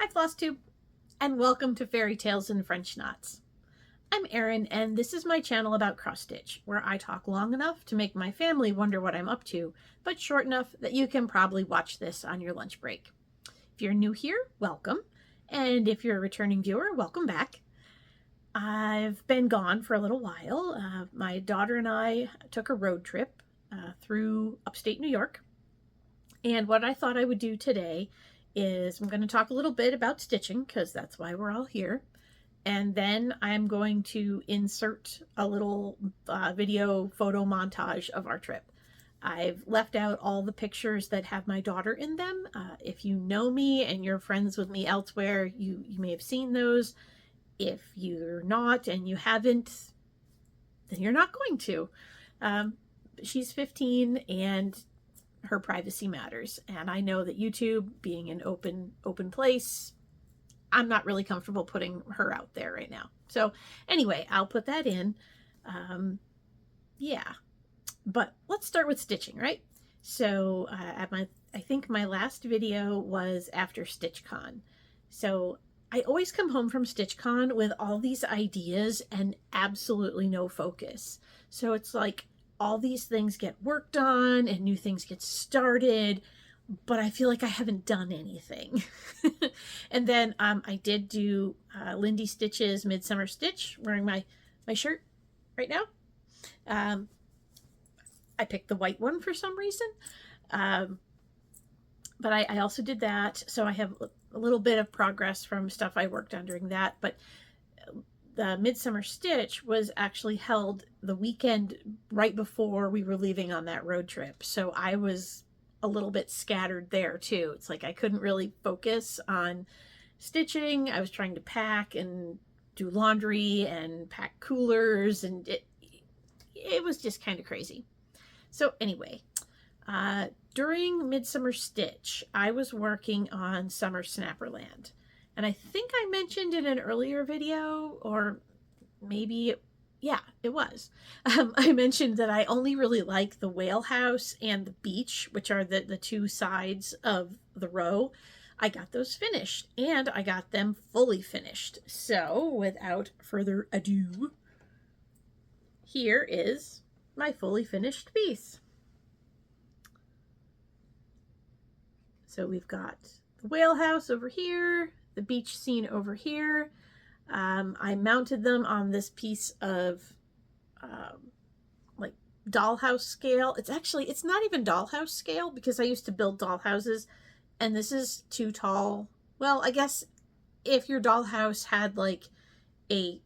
FlossTube, and welcome to Fairy Tales and French Knots. I'm Erin, and this is my channel about cross-stitch, where I talk long enough to make my family wonder what I'm up to, but short enough that you can probably watch this on your lunch break. If you're new here, welcome, and if you're a returning viewer, welcome back. I've been gone for a little while. My daughter and I took a road trip through upstate New York, and what I thought I would do today is I'm going to talk a little bit about stitching because that's why we're all here. And then I'm going to insert a little video photo montage of our trip. I've left out all the pictures that have my daughter in them. If you know me and you're friends with me elsewhere, you may have seen those. If you're not and you haven't, then you're not going to. She's 15 and her privacy matters, and I know that YouTube being an open place, I'm not really comfortable putting her out there right now. So anyway, I'll put that in. Yeah, but let's start with stitching, right? So I think my last video was after StitchCon. So I always come home from StitchCon with all these ideas and absolutely no focus. So it's like all these things get worked on and new things get started, but I feel like I haven't done anything. And then I did do Lindy Stitch's Midsummer Stitch, wearing my shirt right now. I picked the white one for some reason. But I also did that, so I have a little bit of progress from stuff I worked on during that. But the Midsummer Stitch was actually held the weekend right before we were leaving on that road trip. So I was a little bit scattered there too. It's like I couldn't really focus on stitching. I was trying to pack and do laundry and pack coolers, and it was just kind of crazy. So anyway, during Midsummer Stitch, I was working on Summer Snapperland. And I think I mentioned in an earlier video, or maybe, yeah, it was. I mentioned that I only really like the whale house and the beach, which are the two sides of the row. I got those finished, and I got them fully finished. So without further ado, here is my fully finished piece. So we've got the whale house over here, the beach scene over here. I mounted them on this piece of like dollhouse scale. It's not even dollhouse scale because I used to build dollhouses, and this is too tall. Well, I guess if your dollhouse had like a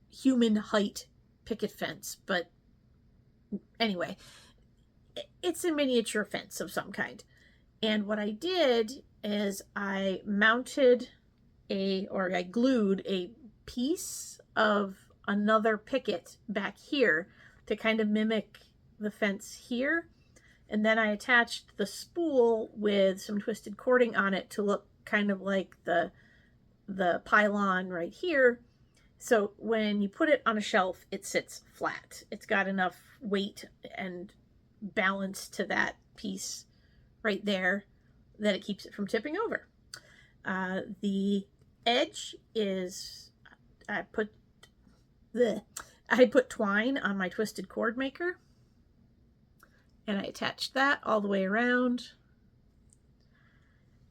human height picket fence, but anyway, it's a miniature fence of some kind. And what I did is I mounted I glued a piece of another picket back here to kind of mimic the fence here. And then I attached the spool with some twisted cording on it to look kind of like the pylon right here. So when you put it on a shelf, it sits flat. It's got enough weight and balance to that piece right there that it keeps it from tipping over. The edge is, I put twine on my twisted cord maker, and I attached that all the way around.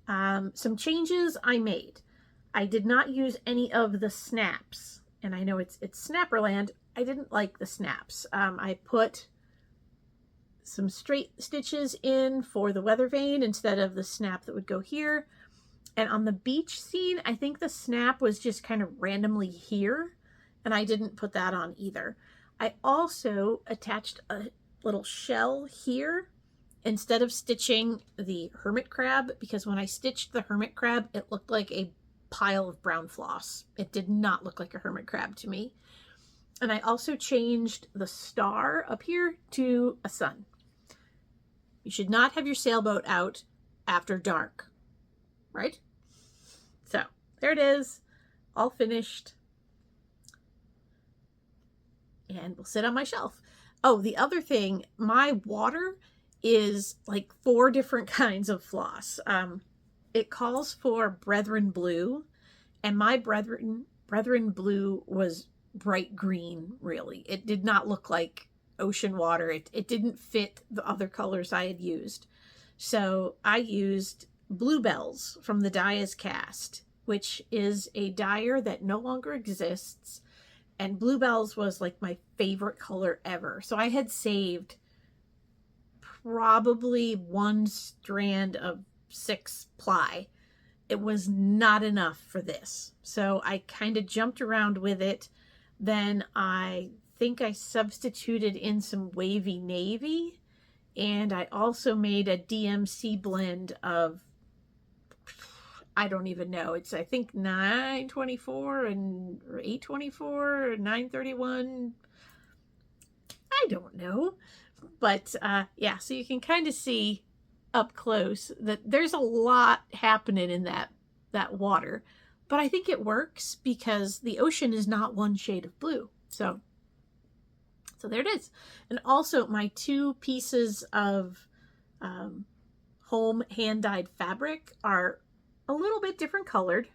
Some changes I made. I did not use any of the snaps, and I know it's Snapperland. I didn't like the snaps. I put some straight stitches in for the weather vane instead of the snap that would go here. And on the beach scene, I think the snap was just kind of randomly here, and I didn't put that on either. I also attached a little shell here instead of stitching the hermit crab, because when I stitched the hermit crab, it looked like a pile of brown floss. It did not look like a hermit crab to me. And I also changed the star up here to a sun. You should not have your sailboat out after dark, right? So there it is, all finished, and will sit on my shelf. Oh, the other thing, my water is like 4 different kinds of floss. it calls for Brethren Blue, and my Brethren Blue was bright green, really. It did not look like ocean water. It didn't fit the other colors I had used. So I used Bluebells from the Dye as Cast, which is a dyer that no longer exists. And Bluebells was like my favorite color ever. So I had saved probably one strand of 6 ply. It was not enough for this. So I kind of jumped around with it. Then I think I substituted in some wavy navy. And I also made a DMC blend of, I don't even know. It's, I think, 924 and or 824 or 931. I don't know. But yeah, so you can kind of see up close that there's a lot happening in that water. But I think it works because the ocean is not one shade of blue. So there it is. And also my 2 pieces of home hand-dyed fabric are a little bit different colored.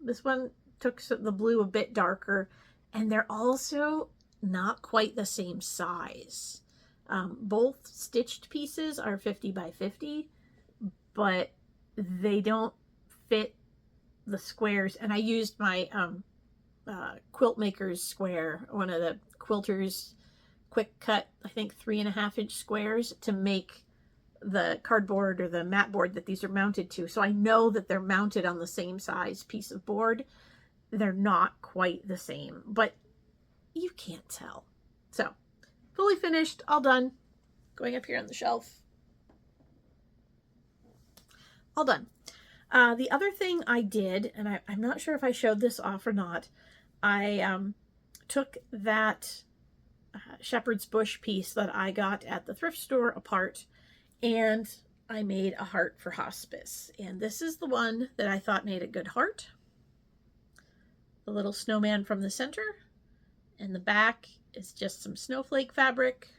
This one took the blue a bit darker, and they're also not quite the same size. Both stitched pieces are 50 by 50, but they don't fit the squares. And I used my quilt maker's square, one of the quilters quick cut, I think 3.5-inch squares to make the cardboard or the mat board that these are mounted to. So I know that they're mounted on the same size piece of board. They're not quite the same, but you can't tell. So fully finished, all done. Going up here on the shelf. All done. The other thing I did, and I'm not sure if I showed this off or not, I took that shepherd's bush piece that I got at the thrift store apart, and I made a heart for hospice. And this is the one that I thought made a good heart. The little snowman from the center, and the back is just some snowflake fabric.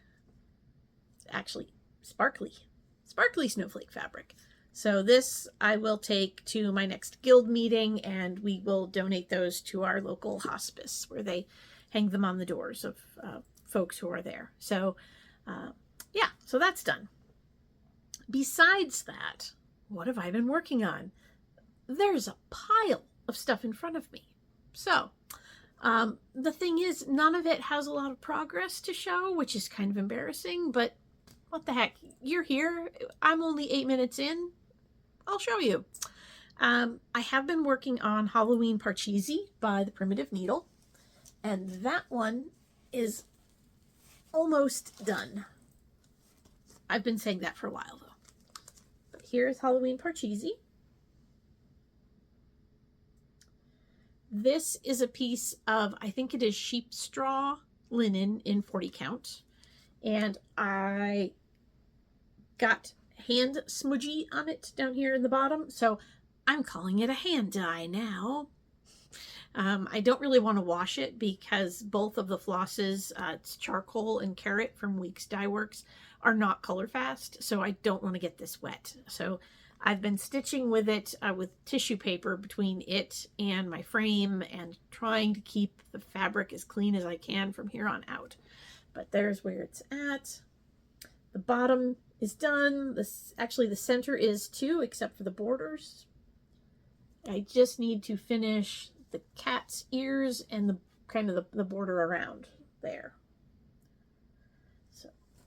It's actually sparkly snowflake fabric. So this I will take to my next guild meeting, and we will donate those to our local hospice where they hang them on the doors of folks who are there. So yeah, so that's done. Besides that, what have I been working on? There's a pile of stuff in front of me. So the thing is, none of it has a lot of progress to show, which is kind of embarrassing, but what the heck? You're here. I'm only 8 minutes in. I'll show you. I have been working on Halloween Parcheesi by the Primitive Needle, and that one is almost done. I've been saying that for a while, though. But here's Halloween Parcheesi. This is a piece of, I think it is sheep straw linen in 40 count, and I got hand smudgy on it down here in the bottom, so I'm calling it a hand dye now. I don't really want to wash it because both of the flosses, it's charcoal and carrot from Weeks Dye Works, are not color fast, so I don't want to get this wet. So I've been stitching with it with tissue paper between it and my frame and trying to keep the fabric as clean as I can from here on out. But there's where it's at. The bottom is done. Actually, the center is too, except for the borders. I just need to finish the cat's ears and the kind of the border around there.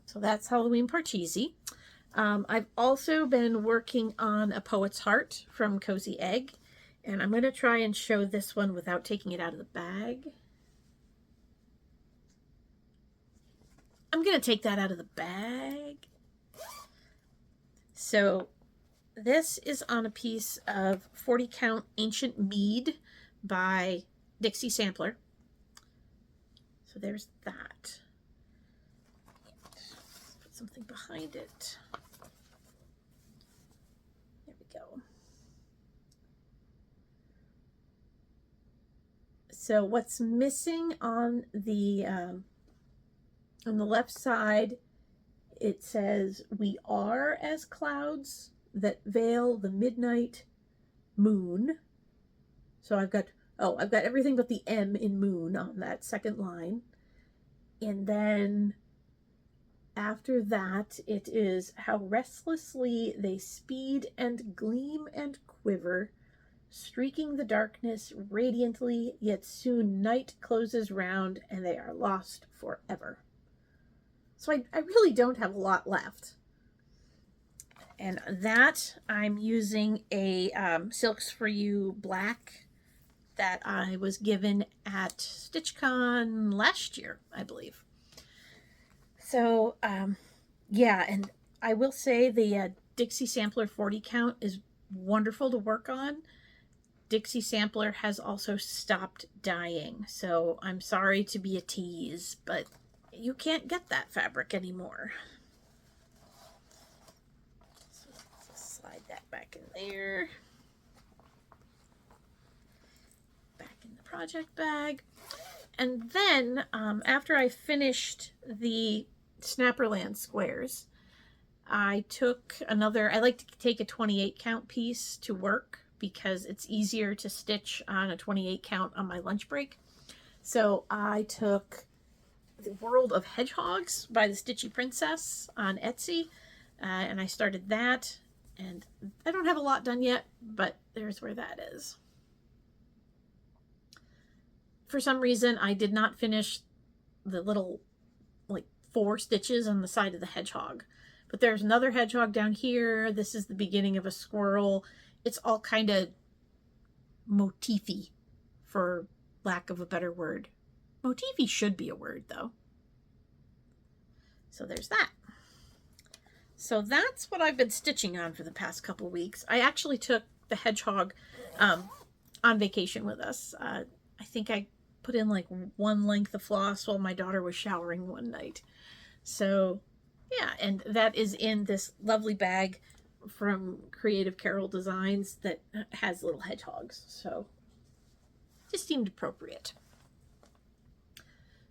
So that's Halloween Parcheesi. I've also been working on a poet's heart from Cozy Egg, and I'm going to try and show this one without taking it out of the bag. I'm going to take that out of the bag. So this is on a piece of 40 count Ancient Mead by Dixie Sampler. So there's that. Put something behind it. There we go. So what's missing on the left side, it says "We are as clouds," that veil the midnight moon. So I've got everything but the M in moon on that second line. And then after that, it is how restlessly they speed and gleam and quiver, streaking the darkness radiantly, yet soon night closes round and they are lost forever. So I really don't have a lot left. And that I'm using a Silks For You black that I was given at StitchCon last year, I believe. So, yeah, and I will say the Dixie Sampler 40 count is wonderful to work on. Dixie Sampler has also stopped dyeing, so I'm sorry to be a tease, but you can't get that fabric anymore. So let's slide that back in there. Back in the project bag. And then, after I finished the Snapperland squares, I took another, I like to take a 28 count piece to work because it's easier to stitch on a 28 count on my lunch break. So I took The World of Hedgehogs by the Stitchy Princess on Etsy, and I started that, and I don't have a lot done yet, but there's where that is. For some reason, I did not finish the little, like, 4 stitches on the side of the hedgehog. But there's another hedgehog down here. This is the beginning of a squirrel. It's all kind of motify, for lack of a better word. Motify should be a word, though. So there's that. So that's what I've been stitching on for the past couple weeks. I actually took the hedgehog on vacation with us. I think I put in like 1 length of floss while my daughter was showering one night. So yeah, and that is in this lovely bag from Creative Carol Designs that has little hedgehogs. So just seemed appropriate.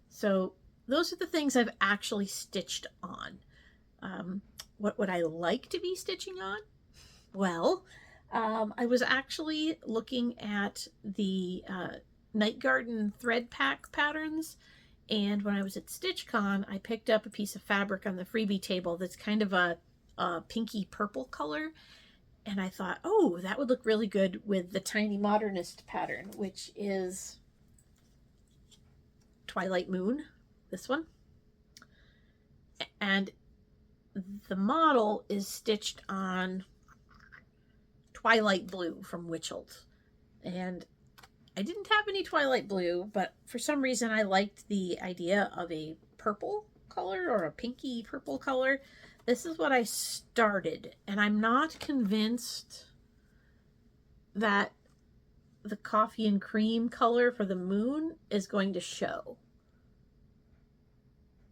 So those are the things I've actually stitched on. What would I like to be stitching on? Well, I was actually looking at the Night Garden thread pack patterns, and when I was at StitchCon, I picked up a piece of fabric on the freebie table that's kind of a pinky purple color, and I thought, oh, that would look really good with the Tiny Modernist pattern, which is Twilight Moon, this one. And the model is stitched on Twilight Blue from Witchold. And I didn't have any Twilight Blue, but for some reason I liked the idea of a purple color or a pinky purple color. This is what I started, and I'm not convinced that the coffee and cream color for the moon is going to show.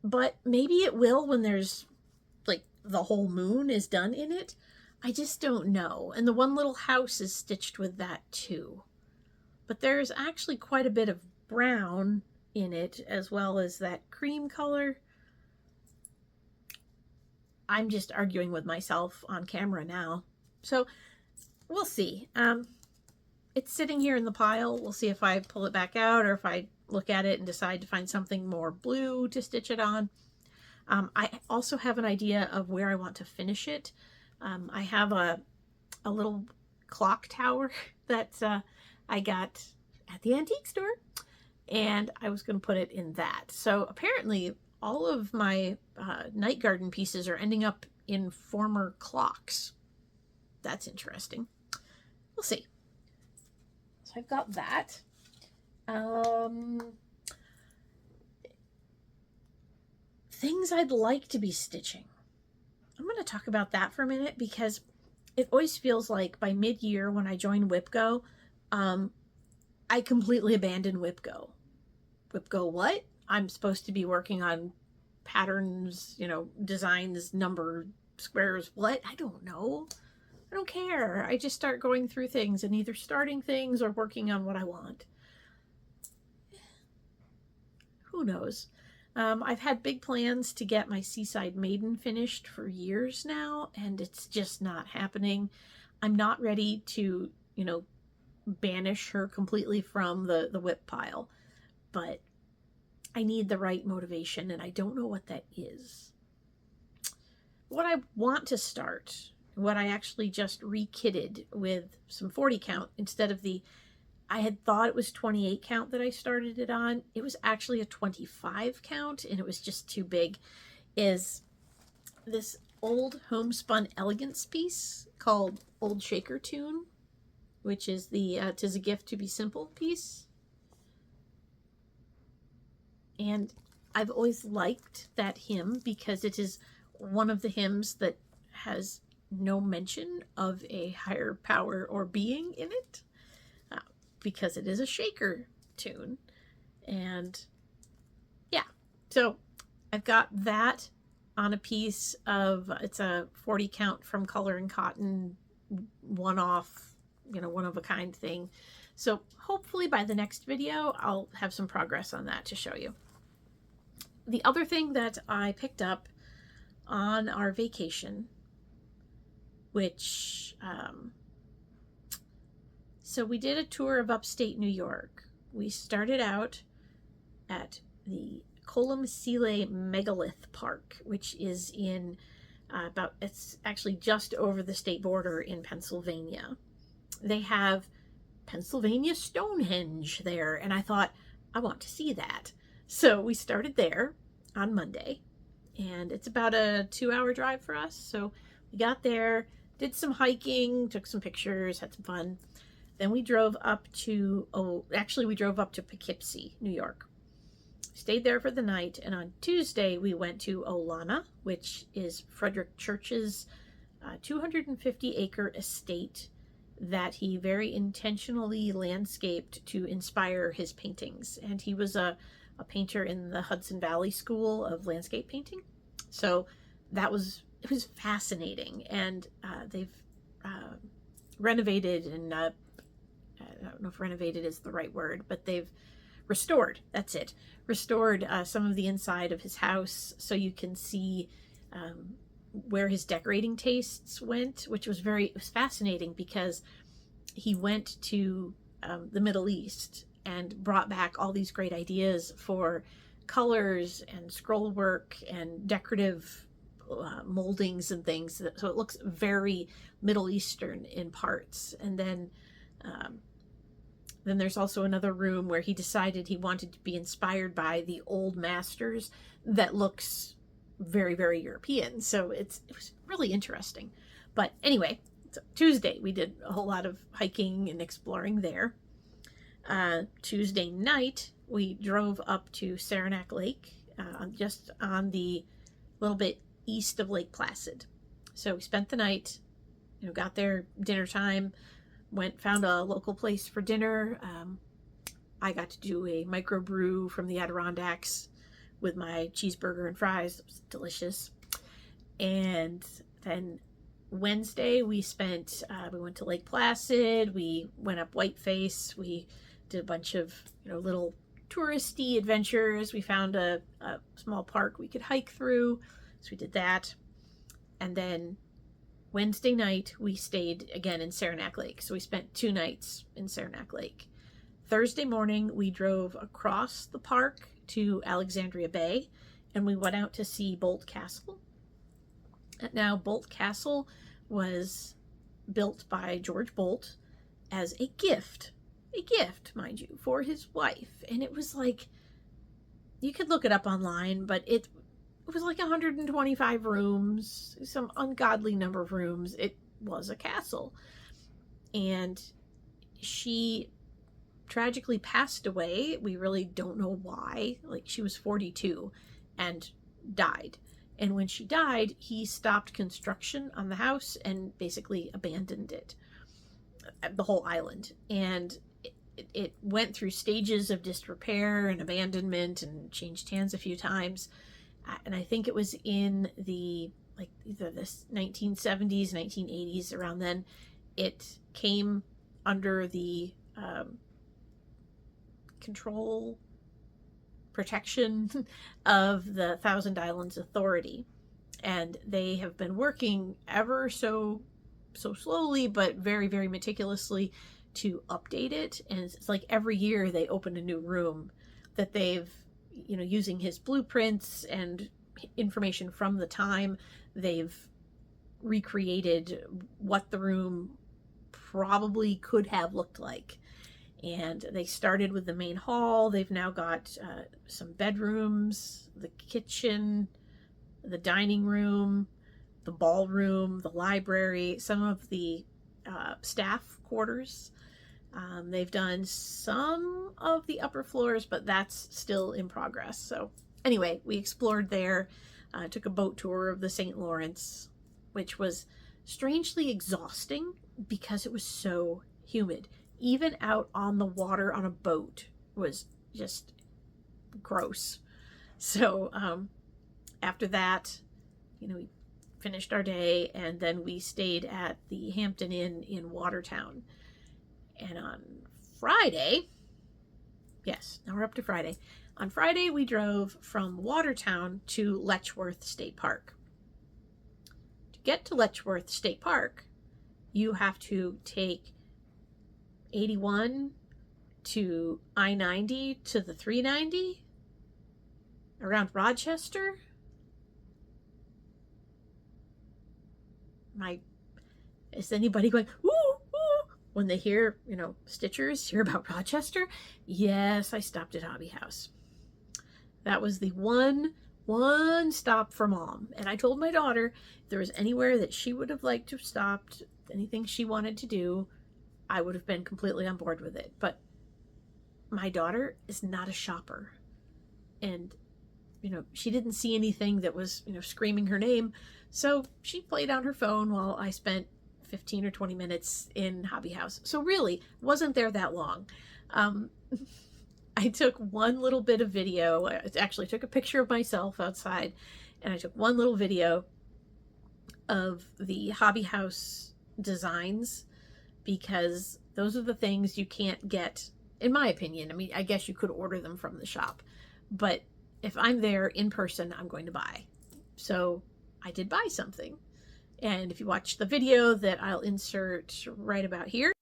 But maybe it will when there's like the whole moon is done in it. I just don't know. And the one little house is stitched with that too. But there's actually quite a bit of brown in it, as well as that cream color. I'm just arguing with myself on camera now. So we'll see. It's sitting here in the pile. We'll see if I pull it back out or if I look at it and decide to find something more blue to stitch it on. I also have an idea of where I want to finish it. I have a little clock tower that I got at the antique store, and I was going to put it in that. So apparently all of my Night Garden pieces are ending up in former clocks. That's interesting. We'll see. So I've got that. Things I'd like to be stitching. I'm going to talk about that for a minute because it always feels like by mid-year when I join WIPGO, I completely abandon WIPGO. WIPGO what? I'm supposed to be working on patterns, you know, designs, number, squares, what? I don't know. I don't care. I just start going through things and either starting things or working on what I want. Who knows? I've had big plans to get my Seaside Maiden finished for years now, and it's just not happening. I'm not ready to, banish her completely from the whip pile, but I need the right motivation, and I don't know what that is. What I want to start, what I actually just rekitted with some 40 count instead of I had thought it was 28 count that I started it on. It was actually a 25 count, and it was just too big, is this old homespun elegance piece called Old Shaker Tune, which is the 'Tis a Gift to Be Simple piece. And I've always liked that hymn because it is one of the hymns that has no mention of a higher power or being in it, because it is a shaker tune. And yeah, so I've got that on a piece of, it's a 40 count from Color and Cotton, one-off, one of a kind thing. So hopefully by the next video, I'll have some progress on that to show you. The other thing that I picked up on our vacation, which, so we did a tour of upstate New York. We started out at the Columcille Megalith Park, which is in it's actually just over the state border in Pennsylvania. They have Pennsylvania Stonehenge there, and I thought, I want to see that. So we started there on Monday, and it's about a 2-hour drive for us. So we got there, did some hiking, took some pictures, had some fun. Then we drove up to, we drove up to Poughkeepsie, New York. Stayed there for the night, and on Tuesday we went to Olana, which is Frederick Church's 250-acre estate that he very intentionally landscaped to inspire his paintings. And he was a painter in the Hudson Valley School of Landscape Painting. So it was fascinating. And they've renovated, and I don't know if renovated is the right word, but they've restored, that's it, restored some of the inside of his house, so you can see where his decorating tastes went, which was it was fascinating, because he went to the Middle East and brought back all these great ideas for colors and scroll work and decorative moldings and things, so it looks very Middle Eastern in parts. And then there's also another room where he decided he wanted to be inspired by the old masters that looks very, very European. So it was really interesting. But anyway, so Tuesday we did a whole lot of hiking and exploring there. Tuesday night we drove up to Saranac Lake, just on the little bit east of Lake Placid. So we spent the night, got there dinner time, found a local place for dinner. I got to do a microbrew from the Adirondacks with my cheeseburger and fries. It was delicious. And then Wednesday we went to Lake Placid, we went up Whiteface, we did a bunch of little touristy adventures. We found a small park we could hike through, so we did that. And then Wednesday night we stayed again in Saranac Lake, so we spent 2 nights in Saranac Lake. Thursday morning we drove across the park to Alexandria Bay, and we went out to see Bolt Castle. Now, Bolt Castle was built by George Bolt as a gift, mind you, for his wife. And it was like, you could look it up online, but it was like 125 rooms, some ungodly number of rooms. It was a castle. And she tragically passed away. We really don't know why. Like, she was 42 and died. And when she died, he stopped construction on the house and basically abandoned it, the whole island. And it went through stages of disrepair and abandonment and changed hands a few times. And I think it was in the, either the 1970s, 1980s, around then, it came under the control protection of the Thousand Islands Authority. And they have been working ever so slowly, but very, very meticulously to update it. And it's like every year they open a new room that they've, using his blueprints and information from the time, they've recreated what the room probably could have looked like. And they started with the main hall. They've now got some bedrooms, the kitchen, the dining room, the ballroom, the library, some of the staff quarters. They've done some of the upper floors, but that's still in progress. So anyway, we explored there, took a boat tour of the St. Lawrence, which was strangely exhausting because it was so humid. Even out on the water on a boat was just gross. So after that, we finished our day, and then we stayed at the Hampton Inn in Watertown. And on Friday, yes, now we're up to Friday. On Friday, we drove from Watertown to Letchworth State Park. To get to Letchworth State Park, you have to take 81 to I-90 to the 390 around Rochester. Is anybody going, ooh, ooh, when they hear, Stitchers, hear about Rochester? Yes, I stopped at Hobby House. That was the one stop for Mom. And I told my daughter if there was anywhere that she would have liked to have stopped, anything she wanted to do, I would have been completely on board with it. But my daughter is not a shopper. And, she didn't see anything that was, screaming her name. So she played on her phone while I spent 15 or 20 minutes in Hobby House. So really, wasn't there that long. I took one little bit of video. I actually took a picture of myself outside, and I took one little video of the Hobby House designs, because those are the things you can't get, in my opinion. I mean, I guess you could order them from the shop, but if I'm there in person, I'm going to buy. So I did buy something. And if you watch the video that I'll insert right about here,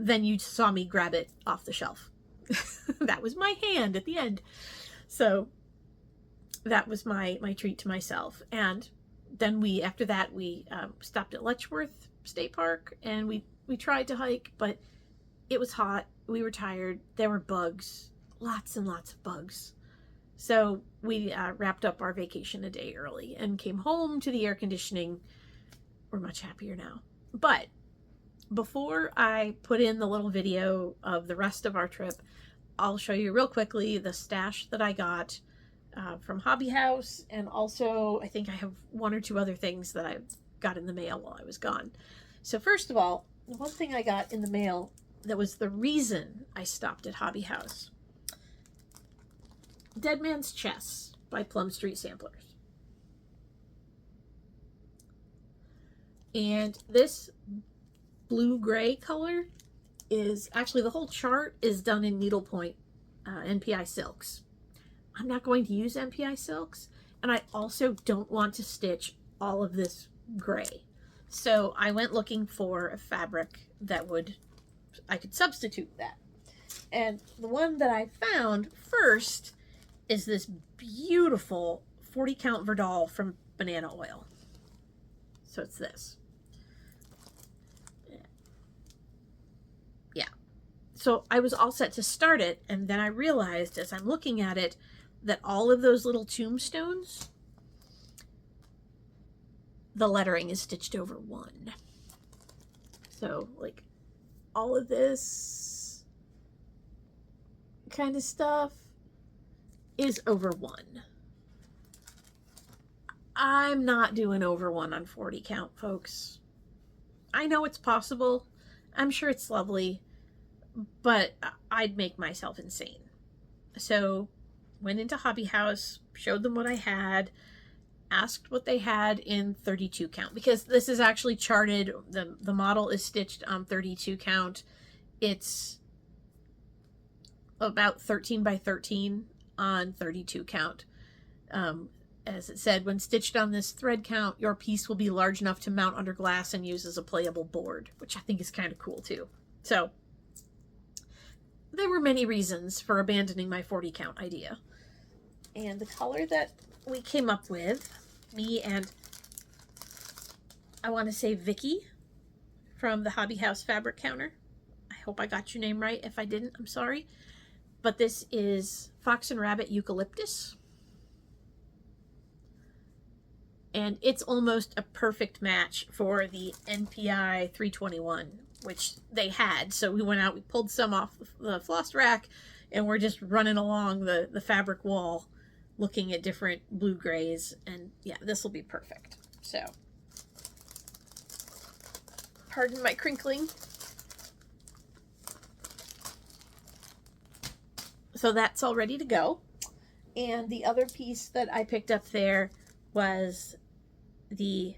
then you saw me grab it off the shelf. That was my hand at the end. So that was my treat to myself. And then after that, we stopped at Letchworth State Park, and we tried to hike, but it was hot. We were tired. There were bugs, lots and lots of bugs. So we wrapped up our vacation a day early and came home to the air conditioning. We're much happier now. But before I put in the little video of the rest of our trip, I'll show you real quickly the stash that I got from Hobby House, and also I think I have one or two other things that I got in the mail while I was gone. So first of all, the one thing I got in the mail that was the reason I stopped at Hobby House: Dead Man's Chess by Plum Street Samplers. And this blue-gray color is actually, the whole chart is done in needlepoint NPI silks. I'm not going to use NPI silks, and I also don't want to stitch all of this gray. So I went looking for a fabric that I could substitute that. And the one that I found first is this beautiful 40 count Verdal from Banana Oil. So it's this. Yeah. So I was all set to start it, and then I realized as I'm looking at it that all of those little tombstones, the lettering is stitched over one. So like all of this kind of stuff is over one. I'm not doing over one on 40 count, folks. I know it's possible. I'm sure it's lovely, but I'd make myself insane. So went into Hobby House, showed them what I had, asked what they had in 32 count, because this is actually charted. The model is stitched on 32 count. It's about 13 by 13 on 32 count. As it said, when stitched on this thread count, your piece will be large enough to mount under glass and use as a playable board, which I think is kind of cool too. So there were many reasons for abandoning my 40 count idea. And the color that we came up with, me and I want to say Vicky from the Hobby House fabric counter. I hope I got your name right. If I didn't, I'm sorry. But this is Fox and Rabbit Eucalyptus. And it's almost a perfect match for the NPI 321, which they had. So we went out, we pulled some off the floss rack, and we're just running along the fabric wall looking at different blue grays. And yeah, this will be perfect. So, pardon my crinkling. So that's all ready to go. And the other piece that I picked up there was the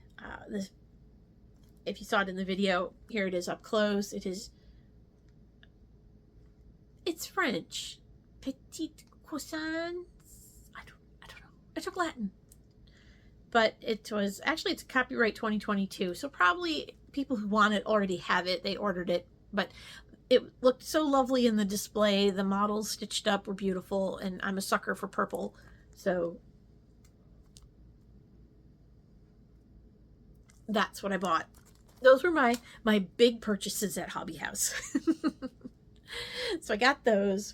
if you saw it in the video, here it is up close. It's French. Petite croissants. I don't know. I took Latin. But it's a copyright 2022. So probably people who want it already have it. They ordered it. But it looked so lovely in the display. The models stitched up were beautiful. And I'm a sucker for purple. So that's what I bought. Those were my big purchases at Hobby House. So I got those.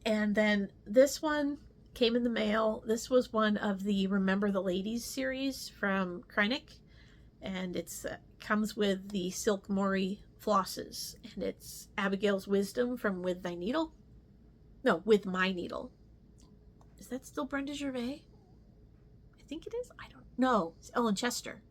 And then this one came in the mail. This was one of the Remember the Ladies series from Kreinik. And it's comes with the Silk Mori flosses. And it's Abigail's Wisdom from With Thy Needle. No, With My Needle. Is that still Brenda Gervais? I think it is. I don't know. It's Ellen Chester.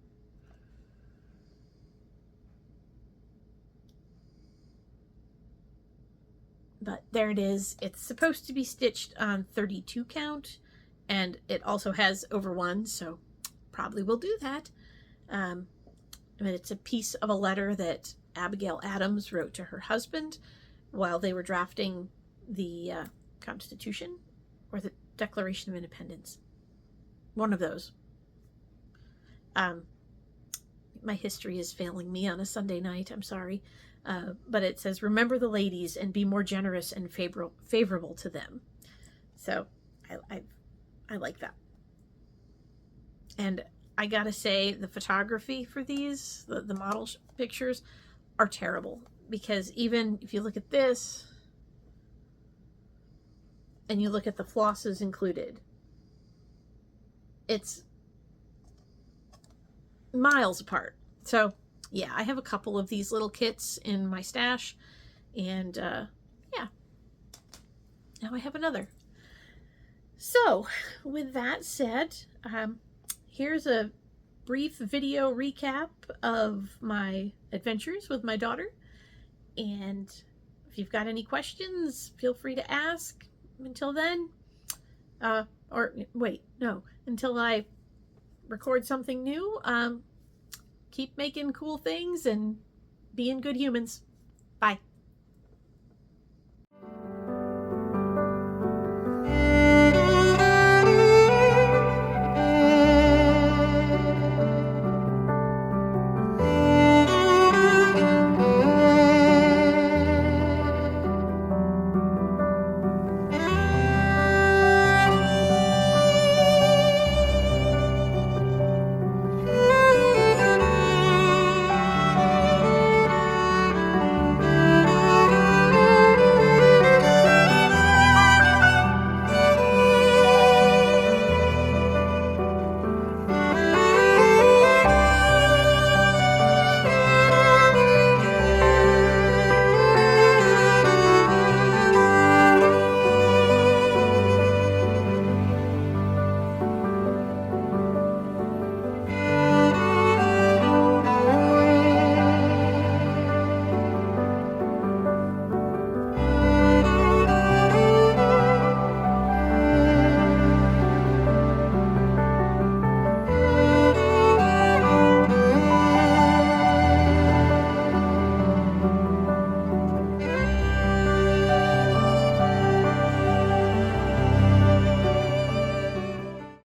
But there it is. It's supposed to be stitched on 32 count, and it also has over one, so probably will do that. But it's a piece of a letter that Abigail Adams wrote to her husband while they were drafting the Constitution or the Declaration of Independence. One of those. My history is failing me on a Sunday night. I'm sorry. But it says, remember the ladies and be more generous and favorable to them. So I like that. And I gotta say, the photography for these, the model pictures, are terrible. Because even if you look at this, and you look at the flosses included, it's miles apart. So yeah, I have a couple of these little kits in my stash, and yeah, now I have another. So with that said, here's a brief video recap of my adventures with my daughter, and if you've got any questions, feel free to ask. Until then, or wait, no, until I record something new, keep making cool things and being good humans. Bye.